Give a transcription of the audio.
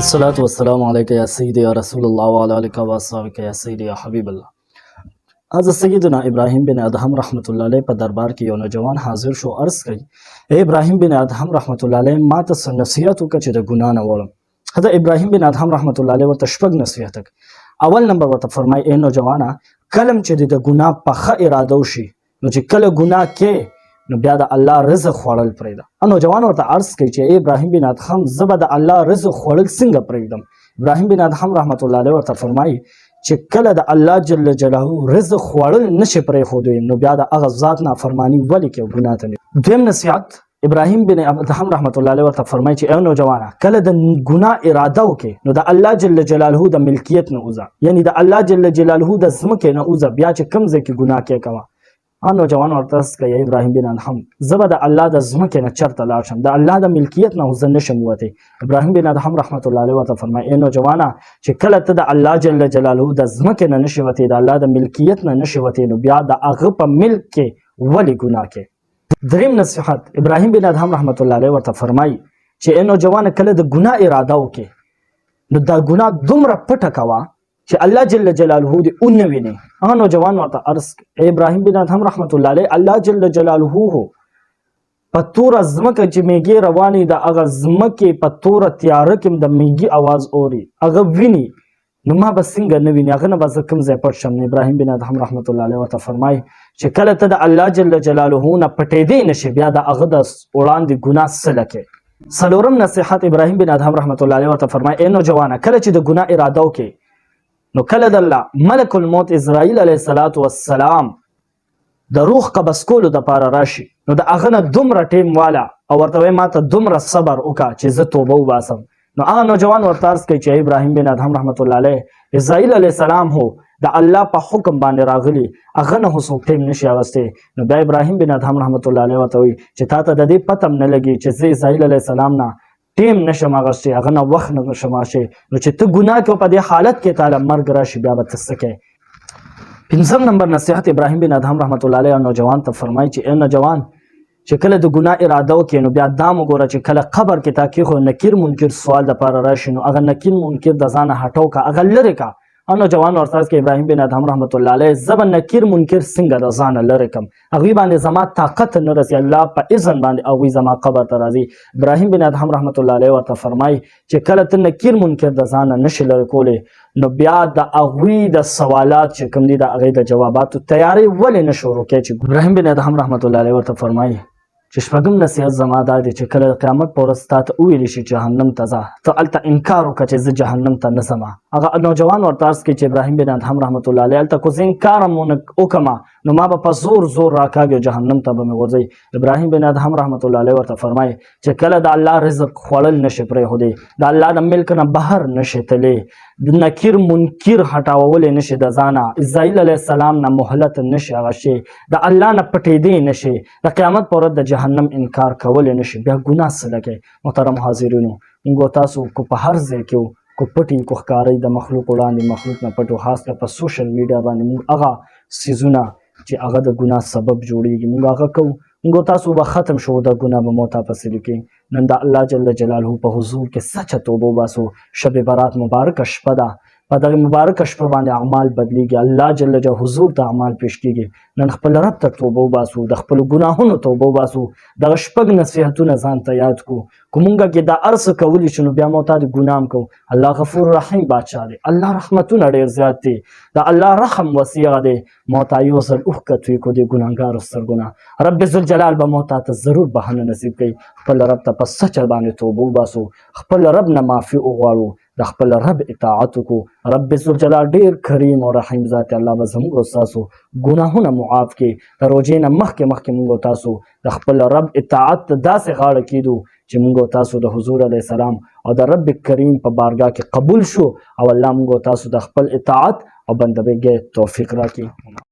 الصلاة والسلام عليك يا سيدي يا رسول الله وعلى آلك وأصحابك يا سيدي يا حبیب الله. از سیدنا ابراهیم بن ادهم رحمت الله علیه په دربار کې یو نوجوان حاضر شو. عرض کړي اے ابراهیم بن ادهم رحمت الله علیه ما ته څه نصیحت وکړه چې د ګناه نه وړم. حضرت ابراهیم بن ادهم رحمت الله علیه ورته شپږ نصیحت وکړ. اول نمبر ورته فرمای اے نوجوانا کلم چې د ګناه په ښه اراده وشي نو چې کله ګناه کې نو بیا د الله رزق خوړل پرېږده. نوجوان ورته عرض کوي چې ابراهیم بن ادهم زه به د الله رزق خوړل څنګه پرېږدم. ابراهیم بن ادهم رحمت الله علیه ورته فرمایي چې کله د الله جل جلاله رزق خوړل نشي پرېښودی نو بیا د هغه ذات نافرماني ولې کوې ګناه ته نه. دویم نصیحت ابراهیم بن ادهم رحمت الله علیه ورته فرمایي چې ای نوجوانه کله د ګناه اراده وکړې نو د الله جل جلاله د ملکیت نه وځه، یعنی د الله جل جلاله د ځمکې نه وځه، بیا چې کوم ځای کې ګناه کې کوه. نوجوان ورته کوي ابراهیم بن ادهم زه به د الله د ځمکې نه چېرته لاړ شم، د الله د ملکیت نه زه نشم وتی. ابراهیم بن ادهم رحمت الله علیه ورته فرمایي ای نوجوانه چې کله ته د الله جل جلاله د ځمکې نه نشې وتی، د الله د ملکیت نه نشې وتی، نو بیا د هغه په ملک کې ولې ګناه کې. دریم نصیحت ابراهیم بن ادهم رحمت الله علیه ورته فرمایي چې ای نوجوانه کله د ګناه اراده وکړې نو دا ګناه دومره پټه کوه چې الله جل جلاله دې ونه ویني. هغه نوجوان ورته عرض ابراهیم بن ادهم رحمت الله علیه الله جل جلاله په توره ځمکه چې میږي روانې د هغه ځمکې په توره تیاره کې د میږي اواز اوري، هغه ویني، نو ما به څنګه نه ویني، هغه نه به زه کوم ځای پټ شم. ابراهیم بن ادهم رحمت الله علیه ورته فرمایي چې کله ته د الله جل جلاله نه پټېدی نشي بیا د هغه د وړاندې ګناه څه لکې. څلورم نصیحت ابراهیم بن ادهم رحمت الله علیه ورته فرمایي ای نوجوانه کله چې د ګناه اراده وکړې نو کله د الله ملک الموت اسرائیل علیه السلام د روح قبض کولو دپاره راشي نو د هغه نه دومره ټیم والا او ورته وایي ما ته دومره صبر وکړه چې زه توبه وباسم. نو هغه نوجوان ورته عرض کوي چې ابراهیم بن ادهم رحمت الله علیه اسرائیل علیه السلام هو د الله په حکم باندې راغلی، هغه نه خو څوک ټیم نشي اغوستی. نو بیا ابراهیم بن ادهم رحمت الله علیه ورته وایي چې تا ته د دې پته هم نه لګي چې زه اسرائیل علیه السلام نه ټیم نشم اغوستی، هغه نه وخت نه نشم اخیستی، نو چې ته ګناه کوې په دې حالت کې تعالی مرګ راشي بیا به ته څه کوې. پنځم نمبر نصیحت ابراهیم بن ادهم رحمت الله علیه نوجوان ته فرمایي چې ای نوجوان چې کله د ګناه اراده وکړې نو بیا دا مه ګوره چې کله قبر کې تا کېښود نکیر منکر سوال دپاره راشي نو هغه نکیر منکر د ځانه هټو که هغه لرې که. نوجوان ورته عرض کوي ابراهیم بن ادهم رحمت الله علیه زه به نکیر منکر څنګه د ځانه لرې کړم، هغوی باندې زما طاقت نه رسي، الله په اذن باندې هغوی زما قبر ته راځي. ابراهیم بن ادهم رحمت الله علیه ورته فرمایي چې کله ته نکیر منکر د ځانه نشي لرې کولی نو بیا د هغوی د سوالات چې کوم دي د هغې د جواباتو تیاری ولې نه شروع کوې. چې ابراهیم بن ادهم رحمت الله علیه ورته فرمایي چې شپږم نصیحت زما دا دی چې کله د قیامت په ورځ تا ته وویلی شي جهنم ته ځه، ته هلته انکار وکړه چې زه جهنم ته نه ځم. هغه نوجوان ورته عرض کړي چې ابراهیم بن ادهم رحمت الله علیه هلته که زه انکار هم وکړم نو ما به په زور زور راکاږي جهنم ته به مې غورځوي. ابراهیم بن ادهم رحمت الله علیه ورته فرمایي چې کله د الله رزق خوړل نشي پرېښودی، د الله د ملک نه بهر نشي تللی، د نکیر منکر هټاولی نشي د ځانه، اسرائیل علیه السلام نه مهلت نشي اغوستی، د الله نه پټېدی نشي، د قیامت په ورځ د جهنم انکار کولی نشي، بیا ګناه څه لکئ. محترم حاضرینو موږ تاسو کو په هر ځای کې کو پټي کو ښکارئ د مخلوق وړاندې مخلوق نه پټو، خاص کر په سوشل میډیا باندې موږ هغه څیزونه چې هغه د ګناه سبب جوړیږي موږ هغه کوو. موږ تاسو به ختم شو د ګناه به مو تاپسې لیکي. نن د الله جل جلاله په حضور کې سچه توبه وباسو. شب برات مبارکه شپه ده، په دغه مبارکه شپه باندې اعمال بدلیږي، الله جل جلاله حضور ته اعمال پیش کیږي. نن خپل رب ته توبه وباسو، د خپلو ګناهونو توبه وباسو، دغه شپږ نصیحتونه ځان ته یاد کړو. که مونږ کې دا هر څه کولی شو نو بیا مو ته د ګناه هم کوو. الله غفور رحیم بادشاه دی، الله رحمتونه ډېر زیات دي، د الله رحم وسیع دی. مو ته یو ځل اوښکه توی کړو د ګناهګارو سترګونه، رب ذوالجلال به مو ته ضرور بهانه نصیب کوي. خپل رب ته په سچه باندې توبه وباسو، خپل رب نه معافي وغواړو، د خپل رب اطاعت وکړو. رب ذوالجلال ډېر کریم او رحیم ذات الله به زموږ او ستاسو ګناهونه معاف کړي. د روژې نه مخکې موږ او تاسو د خپل رب اطاعت ته داسې غاړه کیدو چې موږ او تاسو د حضور علیه السلام او د رب کریم په بارګاه کې قبول شو او الله موږ او تاسو د خپل اطاعت او بندګۍ توفیق راکړي.